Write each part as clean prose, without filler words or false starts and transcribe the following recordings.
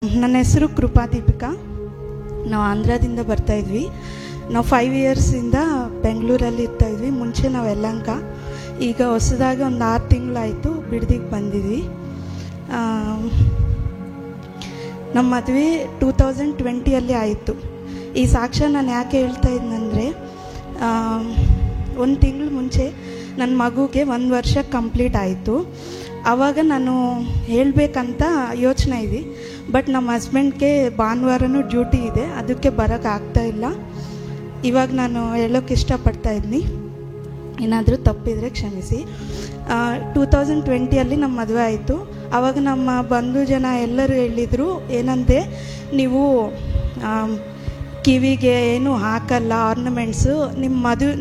ನನ್ನ ಹೆಸರು ಕೃಪಾ ದೀಪಿಕಾ. ನಾವು ಆಂಧ್ರದಿಂದ ಬರ್ತಾಯಿದ್ವಿ. ನಾವು 5 ಇಯರ್ಸಿಂದ ಬೆಂಗಳೂರಲ್ಲಿ ಇರ್ತಾಯಿದ್ವಿ. ಮುಂಚೆ ನಾವು ಯಲಹಂಕ. ಈಗ ಹೊಸದಾಗಿ ಒಂದು 6 ತಿಂಗಳಾಯಿತು ಬಿಡದಿಗೆ ಬಂದಿದ್ವಿ. ನಮ್ಮ ಮದುವೆ 2020 ಆಯಿತು. ಈ ಸಾಕ್ಷ್ಯ ನಾನು ಯಾಕೆ ಹೇಳ್ತಾ ಇದ್ದಂದರೆ, 1 ತಿಂಗಳು ಮುಂಚೆ ನನ್ನ ಮಗುಗೆ 1 ವರ್ಷ ಕಂಪ್ಲೀಟ್ ಆಯಿತು. ಆವಾಗ ನಾನು ಹೇಳಬೇಕಂತ ಯೋಚನೆ ಇದೆ. ಬಟ್ ನಮ್ಮ ಹಸ್ಬೆಂಡ್ಗೆ ಭಾನುವಾರನೂ ಡ್ಯೂಟಿ ಇದೆ, ಅದಕ್ಕೆ ಬರೋಕ್ಕಾಗ್ತಾಯಿಲ್ಲ. ಇವಾಗ ನಾನು ಹೇಳೋಕ್ಕೆ ಇಷ್ಟಪಡ್ತಾಯಿದ್ದೀನಿ, ಏನಾದರೂ ತಪ್ಪಿದರೆ ಕ್ಷಮಿಸಿ. 2020 ನಮ್ಮ ಮದುವೆ ಆಯಿತು. ಆವಾಗ ನಮ್ಮ ಬಂಧು ಜನ ಎಲ್ಲರೂ ಹೇಳಿದರು ಏನಂದರೆ, ನೀವು ಕಿವಿಗೆ ಏನು ಹಾಕಲ್ಲ ಆರ್ನಮೆಂಟ್ಸು,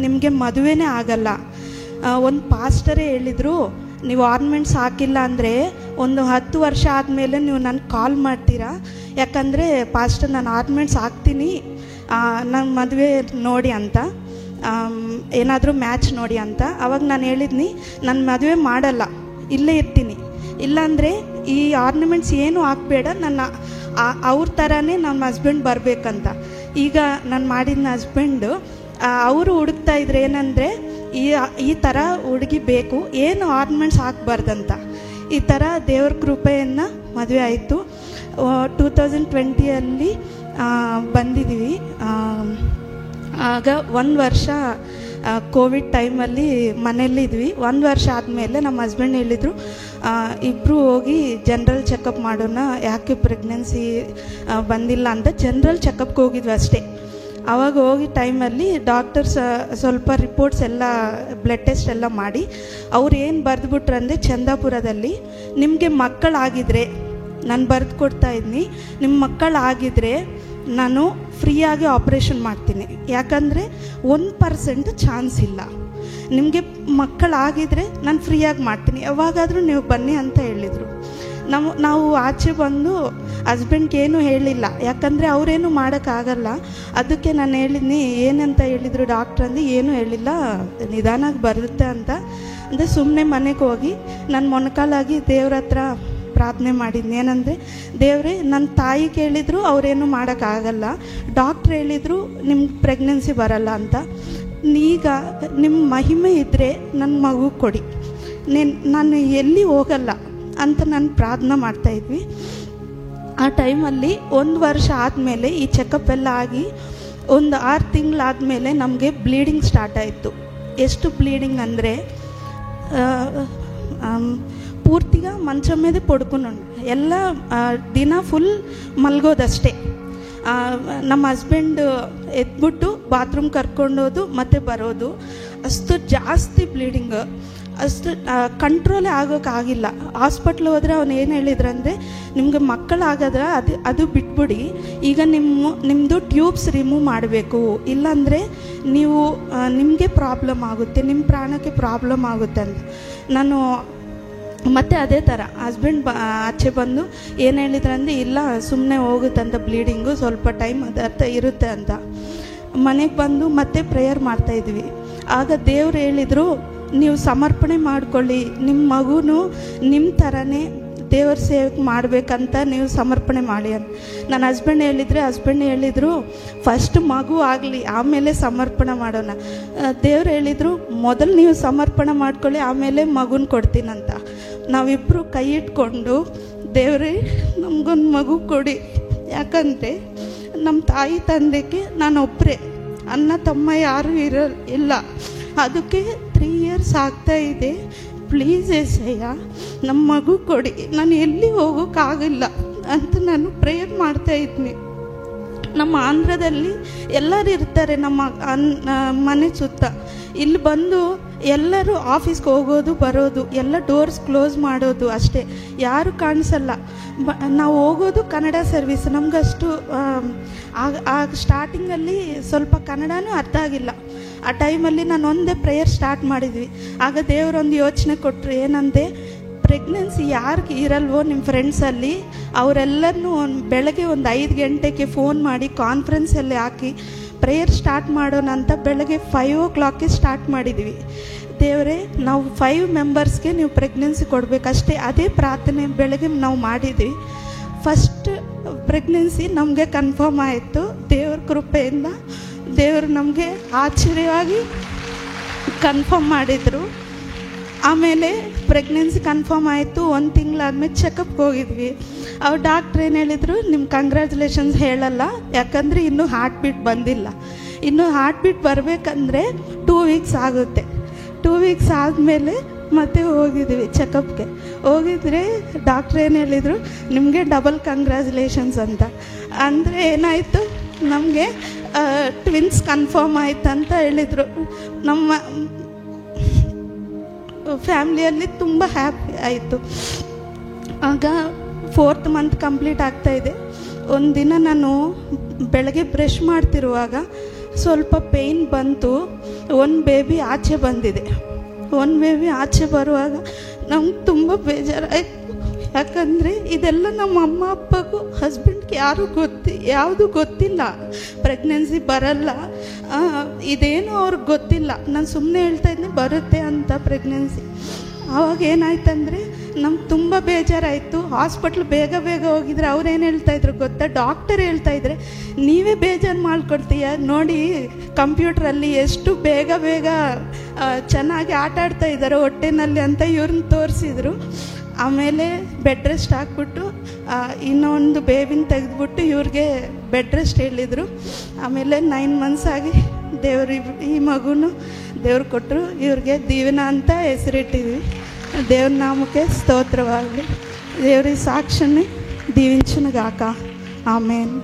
ನಿಮಗೆ ಮದುವೆನೇ ಆಗಲ್ಲ. ಒಂದು ಪಾಸ್ಟರೇ ಹೇಳಿದರು, ನೀವು ಆರ್ನಮೆಂಟ್ಸ್ ಹಾಕಿಲ್ಲ ಅಂದರೆ ಒಂದು 10 ವರ್ಷ ಆದಮೇಲೆ ನೀವು ನನಗೆ ಕಾಲ್ ಮಾಡ್ತೀರಾ, ಯಾಕಂದರೆ ಪಾಸ್ಟರ್ ನಾನು ಆರ್ನಮೆಂಟ್ಸ್ ಹಾಕ್ತೀನಿ, ನನ್ನ ಮದುವೆ ನೋಡಿ ಅಂತ, ಏನಾದರೂ ಮ್ಯಾಚ್ ನೋಡಿ ಅಂತ. ಅವಾಗ ನಾನು ಹೇಳಿದ್ನಿ, ನನ್ನ ಮದುವೆ ಮಾಡಲ್ಲ, ಇಲ್ಲೇ ಇರ್ತೀನಿ, ಇಲ್ಲಾಂದರೆ ಈ ಆರ್ನಮೆಂಟ್ಸ್ ಏನೂ ಹಾಕಬೇಡ, ನನ್ನ ಅವ್ರ ಥರನೇ ನಮ್ಮ ಹಸ್ಬೆಂಡ್ ಬರಬೇಕಂತ. ಈಗ ನಾನು ಮಾಡಿದ ಹಸ್ಬೆಂಡು ಅವರು ಹುಡುಕ್ತಾ ಇದ್ರು ಏನಂದರೆ, ಈ ಥರ ಹುಡುಗಿ ಬೇಕು, ಏನು ಆರ್ನಮೆಂಟ್ಸ್ ಹಾಕಬಾರ್ದಂತ. ಈ ಥರ ದೇವ್ರ ಕೃಪೆಯನ್ನು ಮದುವೆ ಆಯಿತು. 2020 ಬಂದಿದ್ದೀವಿ. ಆಗ 1 ವರ್ಷ ಕೋವಿಡ್ ಟೈಮಲ್ಲಿ ಮನೆಯಲ್ಲಿದ್ವಿ. 1 ವರ್ಷ ಆದಮೇಲೆ ನಮ್ಮ ಹಸ್ಬೆಂಡ್ ಹೇಳಿದರು, ಇಬ್ಬರು ಹೋಗಿ ಜನರಲ್ ಚೆಕಪ್ ಮಾಡೋಣ, ಯಾಕೆ ಪ್ರೆಗ್ನೆನ್ಸಿ ಬಂದಿಲ್ಲ ಅಂತ ಜನರಲ್ ಚೆಕಪ್ಗೆ ಹೋಗಿದ್ವಿ ಅಷ್ಟೇ. ಆವಾಗ ಹೋಗಿ ಟೈಮಲ್ಲಿ ಡಾಕ್ಟರ್ಸ್ ಸ್ವಲ್ಪ ರಿಪೋರ್ಟ್ಸ್ ಎಲ್ಲ ಬ್ಲಡ್ ಟೆಸ್ಟ್ ಎಲ್ಲ ಮಾಡಿ ಅವ್ರು ಏನು ಬರೆದ್ಬಿಟ್ರಂದರೆ, ಚಂದಾಪುರದಲ್ಲಿ ನಿಮಗೆ ಮಕ್ಕಳಾಗಿದ್ದರೆ, ನಾನು ಬರೆದು ಕೊಡ್ತಾ ಇದ್ದೀನಿ, ನಿಮ್ಮ ಮಕ್ಕಳಾಗಿದ್ದರೆ ನಾನು ಫ್ರೀಯಾಗಿ ಆಪ್ರೇಷನ್ ಮಾಡ್ತೀನಿ, ಯಾಕಂದರೆ 1% ಚಾನ್ಸ್ ಇಲ್ಲ, ನಿಮಗೆ ಮಕ್ಕಳಾಗಿದ್ದರೆ ನಾನು ಫ್ರೀಯಾಗಿ ಮಾಡ್ತೀನಿ, ಯಾವಾಗಾದರೂ ನೀವು ಬನ್ನಿ ಅಂತ ಹೇಳಿದರು. ನಾವು ಆಚೆ ಬಂದು ಹಸ್ಬೆಂಡ್ಗೆ ಏನೂ ಹೇಳಿಲ್ಲ, ಯಾಕಂದರೆ ಅವರೇನು ಮಾಡೋಕ್ಕಾಗಲ್ಲ. ಅದಕ್ಕೆ ನಾನು ಹೇಳಿದ್ನಿ, ಏನಂತ ಹೇಳಿದರು ಡಾಕ್ಟ್ರ್ ಅಂದು, ಏನೂ ಹೇಳಿಲ್ಲ, ನಿಧಾನಾಗಿ ಬರುತ್ತೆ ಅಂತ. ಅಂದರೆ ಸುಮ್ಮನೆ ಮನೆಗೆ ಹೋಗಿ ನಾನು ಮೊಣಕಾಲಾಗಿ ದೇವ್ರ ಹತ್ರ ಪ್ರಾರ್ಥನೆ ಮಾಡಿದ್ನಿ. ಏನಂದರೆ, ದೇವರೇ, ನನ್ನ ತಾಯಿ ಕೇಳಿದ್ರು ಅವರೇನು ಮಾಡೋಕ್ಕಾಗಲ್ಲ, ಡಾಕ್ಟ್ರ್ ಹೇಳಿದರು ನಿಮ್ಗೆ ಪ್ರೆಗ್ನೆನ್ಸಿ ಬರಲ್ಲ ಅಂತ, ಈಗ ನಿಮ್ಮ ಮಹಿಮೆ ಇದ್ದರೆ ನನ್ನ ಮಗು ಕೊಡಿ, ನಾನು ಎಲ್ಲಿ ಹೋಗಲ್ಲ ಅಂತ ನಾನು ಪ್ರಾರ್ಥನೆ ಮಾಡ್ತಾಯಿದ್ವಿ. ಆ ಟೈಮಲ್ಲಿ 1 ವರ್ಷ ಆದಮೇಲೆ ಈ ಚೆಕಪ್ ಎಲ್ಲ ಆಗಿ ಒಂದು 6 ತಿಂಗಳಾದಮೇಲೆ ನಮಗೆ ಬ್ಲೀಡಿಂಗ್ ಸ್ಟಾರ್ಟ್ ಆಯಿತು. ಎಷ್ಟು ಬ್ಲೀಡಿಂಗ್ ಅಂದರೆ, ಪೂರ್ತಿగా ಮಂಚ ಮೇಲೆ ಪಡ್ಕೊಂಡು ಎಲ್ಲ ದಿನ ಫುಲ್ ಮಲ್ಗೋದಷ್ಟೇ. ನಮ್ಮ ಹಸ್ಬೆಂಡ್ ಎದ್ಬಿಟ್ಟು ಬಾತ್ರೂಮ್ ಕರ್ಕೊಂಡೋದು ಮತ್ತೆ ಬರೋದು, ಅಷ್ಟು ಜಾಸ್ತಿ ಬ್ಲೀಡಿಂಗ್, ಅಷ್ಟು ಕಂಟ್ರೋಲೇ ಆಗೋಕ್ಕಾಗಿಲ್ಲ. ಹಾಸ್ಪಿಟ್ಲ್ ಹೋದರೆ ಅವ್ನು ಏನು ಹೇಳಿದ್ರಂದರೆ, ನಿಮಗೆ ಮಕ್ಕಳಾಗದ್ರೆ ಅದು ಬಿಟ್ಬಿಡಿ, ಈಗ ನಿಮ್ಮದು ಟ್ಯೂಬ್ಸ್ ರಿಮೂವ್ ಮಾಡಬೇಕು, ಇಲ್ಲಾಂದರೆ ನಿಮಗೆ ಪ್ರಾಬ್ಲಮ್ ಆಗುತ್ತೆ, ನಿಮ್ಮ ಪ್ರಾಣಕ್ಕೆ ಪ್ರಾಬ್ಲಮ್ ಆಗುತ್ತೆ ಅಂತ. ನಾನು ಮತ್ತು ಅದೇ ಥರ ಹಸ್ಬೆಂಡ್ ಆಚೆ ಬಂದು ಏನು ಹೇಳಿದ್ರಂದರೆ, ಇಲ್ಲ ಸುಮ್ಮನೆ ಹೋಗುತ್ತಂತ ಬ್ಲೀಡಿಂಗು, ಸ್ವಲ್ಪ ಟೈಮ್ ಅದರ್ಥ ಇರುತ್ತೆ ಅಂತ. ಮನೆಗೆ ಬಂದು ಮತ್ತೆ ಪ್ರೇಯರ್ ಮಾಡ್ತಾಯಿದ್ವಿ. ಆಗ ದೇವ್ರು ಹೇಳಿದರು, ನೀವು ಸಮರ್ಪಣೆ ಮಾಡ್ಕೊಳ್ಳಿ, ನಿಮ್ಮ ಮಗುನು ನಿಮ್ಮ ಥರನೇ ದೇವ್ರ ಸೇವೆ ಮಾಡಬೇಕಂತ ನೀವು ಸಮರ್ಪಣೆ ಮಾಡಿ ಅಂತ. ನನ್ನ ಹಸ್ಬೆಂಡ್ ಹೇಳಿದರು ಫಸ್ಟ್ ಮಗು ಆಗಲಿ ಆಮೇಲೆ ಸಮರ್ಪಣೆ ಮಾಡೋಣ. ದೇವ್ರು ಹೇಳಿದರು, ಮೊದಲು ನೀವು ಸಮರ್ಪಣೆ ಮಾಡ್ಕೊಳ್ಳಿ, ಆಮೇಲೆ ಮಗುನ ಕೊಡ್ತೀನಂತ. ನಾವಿಬ್ಬರು ಕೈ ಇಟ್ಕೊಂಡು, ದೇವ್ರೇ ನಮಗೊಂದು ಮಗು ಕೊಡಿ, ಯಾಕಂದರೆ ನಮ್ಮ ತಾಯಿ ತಂದೆಗೆ ನಾನು ಒಬ್ಬರೇ, ಅಣ್ಣ ತಮ್ಮ ಯಾರೂ ಇಲ್ಲ, ಅದಕ್ಕೆ 3 ಇಯರ್ಸ್ ಆಗ್ತಾಯಿದೆ, ಪ್ಲೀಸ್ ಏಸಯ್ಯ ನಮ್ಮ ಮಗು ಕೊಡಿ, ನಾನು ಎಲ್ಲಿ ಹೋಗೋಕ್ಕಾಗಿಲ್ಲ ಅಂತ ನಾನು ಪ್ರೇಯರ್ ಮಾಡ್ತಾಯಿದ್ನಿ. ನಮ್ಮ ಆಂಧ್ರದಲ್ಲಿ ಎಲ್ಲರೂ ಇರ್ತಾರೆ, ನಮ್ಮ ಮನೆ ಸುತ್ತ. ಇಲ್ಲಿ ಬಂದು ಎಲ್ಲರೂ ಆಫೀಸ್ಗೆ ಹೋಗೋದು ಬರೋದು, ಎಲ್ಲ ಡೋರ್ಸ್ ಕ್ಲೋಸ್ ಮಾಡೋದು ಅಷ್ಟೇ, ಯಾರು ಕಾಣಿಸಲ್ಲ. ನಾವು ಹೋಗೋದು ಕನ್ನಡ ಸರ್ವಿಸ್, ನಮಗಷ್ಟು ಸ್ಟಾರ್ಟಿಂಗಲ್ಲಿ ಸ್ವಲ್ಪ ಕನ್ನಡನೂ ಅರ್ಥ ಆಗಿಲ್ಲ. ಆ ಟೈಮಲ್ಲಿ ನಾನು ಒಂದೇ ಪ್ರೇಯರ್ ಸ್ಟಾರ್ಟ್ ಮಾಡಿದ್ವಿ. ಆಗ ದೇವರೊಂದು ಯೋಚನೆ ಕೊಟ್ಟರು, ಏನಂತೆ, ಪ್ರೆಗ್ನೆನ್ಸಿ ಯಾರಿಗೆ ಇರಲ್ವೋ ನಿಮ್ಮ ಫ್ರೆಂಡ್ಸಲ್ಲಿ ಅವರೆಲ್ಲರನ್ನೂ ಬೆಳಗ್ಗೆ ಒಂದು 5 ಗಂಟೆಗೆ ಫೋನ್ ಮಾಡಿ ಕಾನ್ಫರೆನ್ಸಲ್ಲಿ ಹಾಕಿ ಪ್ರೇಯರ್ ಸ್ಟಾರ್ಟ್ ಮಾಡೋಣ ಅಂತ ಬೆಳಗ್ಗೆ 5 o'clock ಸ್ಟಾರ್ಟ್ ಮಾಡಿದ್ವಿ. ದೇವರೇ, ನಾವು 5 ಮೆಂಬರ್ಸ್ಗೆ ನೀವು ಪ್ರೆಗ್ನೆನ್ಸಿ ಕೊಡಬೇಕಷ್ಟೇ, ಅದೇ ಪ್ರಾರ್ಥನೆ ಬೆಳಗ್ಗೆ ನಾವು ಮಾಡಿದ್ವಿ. ಫಸ್ಟ್ ಪ್ರೆಗ್ನೆನ್ಸಿ ನಮಗೆ ಕನ್ಫರ್ಮ್ ಆಯಿತು. ದೇವ್ರ ಕೃಪೆಯಿಂದ ದೇವರು ನಮಗೆ ಆಶ್ಚರ್ಯವಾಗಿ ಕನ್ಫರ್ಮ್ ಮಾಡಿದರು. ಆಮೇಲೆ ಪ್ರೆಗ್ನೆನ್ಸಿ ಕನ್ಫರ್ಮ್ ಆಯಿತು. 1 ತಿಂಗಳಾದ್ಮೇಲೆ ಚೆಕಪ್ಗೆ ಹೋಗಿದ್ವಿ. ಅವ್ರು ಡಾಕ್ಟ್ರ್ ಏನು ಹೇಳಿದರು, ನಿಮ್ಮ ಕಂಗ್ರ್ಯಾಚುಲೇಷನ್ಸ್ ಹೇಳಲ್ಲ, ಯಾಕಂದರೆ ಇನ್ನೂ ಹಾರ್ಟ್ ಬೀಟ್ ಬಂದಿಲ್ಲ. ಇನ್ನು ಹಾರ್ಟ್ ಬೀಟ್ ಬರಬೇಕಂದ್ರೆ 2 ವೀಕ್ಸ್ ಆಗುತ್ತೆ. 2 ವೀಕ್ಸ್ ಆದಮೇಲೆ ಮತ್ತೆ ಹೋಗಿದ್ವಿ ಚೆಕಪ್ಗೆ. ಹೋಗಿದ್ರೆ ಡಾಕ್ಟ್ರ್ ಏನು ಹೇಳಿದರು, ನಿಮಗೆ ಡಬಲ್ ಕಂಗ್ರ್ಯಾಚುಲೇಷನ್ಸ್ ಅಂತ. ಅಂದರೆ ಏನಾಯಿತು, ನಮಗೆ ಟ್ವಿನ್ಸ್ ಕನ್ಫರ್ಮ್ ಆಯ್ತು ಅಂತ ಹೇಳಿದರು. ನಮ್ಮ ಫ್ಯಾಮ್ಲಿಯಲ್ಲಿ ತುಂಬ ಹ್ಯಾಪಿ ಆಯಿತು. ಆಗ 4th ಮಂತ್ ಕಂಪ್ಲೀಟ್ ಆಗ್ತಾಯಿದೆ. ಒಂದು ದಿನ ನಾನು ಬೆಳಗ್ಗೆ ಬ್ರಷ್ ಮಾಡ್ತಿರುವಾಗ ಸ್ವಲ್ಪ ಪೇಯ್ನ್ ಬಂತು. ಒಂದು ಬೇಬಿ ಆಚೆ ಬಂದಿದೆ. ಒಂದು ಬೇಬಿ ಆಚೆ ಬರುವಾಗ ನಮ್ಗೆ ತುಂಬ ಬೇಜಾರಾಯಿತು. ಯಾಕಂದರೆ ಇದೆಲ್ಲ ನಮ್ಮ ಅಮ್ಮ ಅಪ್ಪಗೂ ಹಸ್ಬೆಂಡ್ಗೆ ಯಾವುದು ಗೊತ್ತಿಲ್ಲ. ಪ್ರೆಗ್ನೆನ್ಸಿ ಬರಲ್ಲ, ಇದೇನು ಅವ್ರಿಗೆ ಗೊತ್ತಿಲ್ಲ. ನಾನು ಸುಮ್ಮನೆ ಹೇಳ್ತಾಯಿದ್ದೆ ಬರುತ್ತೆ ಅಂತ ಪ್ರೆಗ್ನೆನ್ಸಿ. ಆವಾಗ ಏನಾಯ್ತಂದರೆ ನಮ್ಗೆ ತುಂಬ ಬೇಜಾರಾಯಿತು. ಹಾಸ್ಪಿಟ್ಲ್ ಬೇಗ ಹೋಗಿದ್ರೆ ಅವ್ರೇನು ಹೇಳ್ತಾಯಿದ್ರು ಗೊತ್ತಾ, ಡಾಕ್ಟರ್ ಹೇಳ್ತಾಯಿದ್ರೆ ನೀವೇ ಬೇಜಾರು ಮಾಡ್ಕೊಡ್ತೀಯ ನೋಡಿ, ಕಂಪ್ಯೂಟ್ರಲ್ಲಿ ಎಷ್ಟು ಬೇಗ ಚೆನ್ನಾಗಿ ಆಟ ಆಡ್ತಾ ಇದ್ದಾರೆ ಹೊಟ್ಟೆನಲ್ಲಿ ಅಂತ ಇವ್ರನ್ನ ತೋರಿಸಿದ್ರು. ಆಮೇಲೆ ಬೆಡ್ ರೆಸ್ಟ್ ಹಾಕ್ಬಿಟ್ಟು ಇನ್ನೊಂದು ಬೇಬಿನ ತೆಗೆದುಬಿಟ್ಟು ಇವ್ರಿಗೆ ಬೆಡ್ ರೆಸ್ಟ್ ಹೇಳಿದರು. ಆಮೇಲೆ 9 ಮಂತ್ಸ್ ಆಗಿ ಈ ಮಗುನು ದೇವ್ರು ಕೊಟ್ಟರು. ಇವ್ರಿಗೆ ದೀವನ ಅಂತ ಹೆಸರಿಟ್ಟಿದ್ವಿ. ದೇವ್ರ ನಾಮಕ್ಕೆ ಸ್ತೋತ್ರವಾಗಲಿ. ದೇವ್ರಿಗೆ ಸಾಕ್ಷಿನೇ ದೀವಿಂಚನಗಾಕ. ಆಮೇನ್.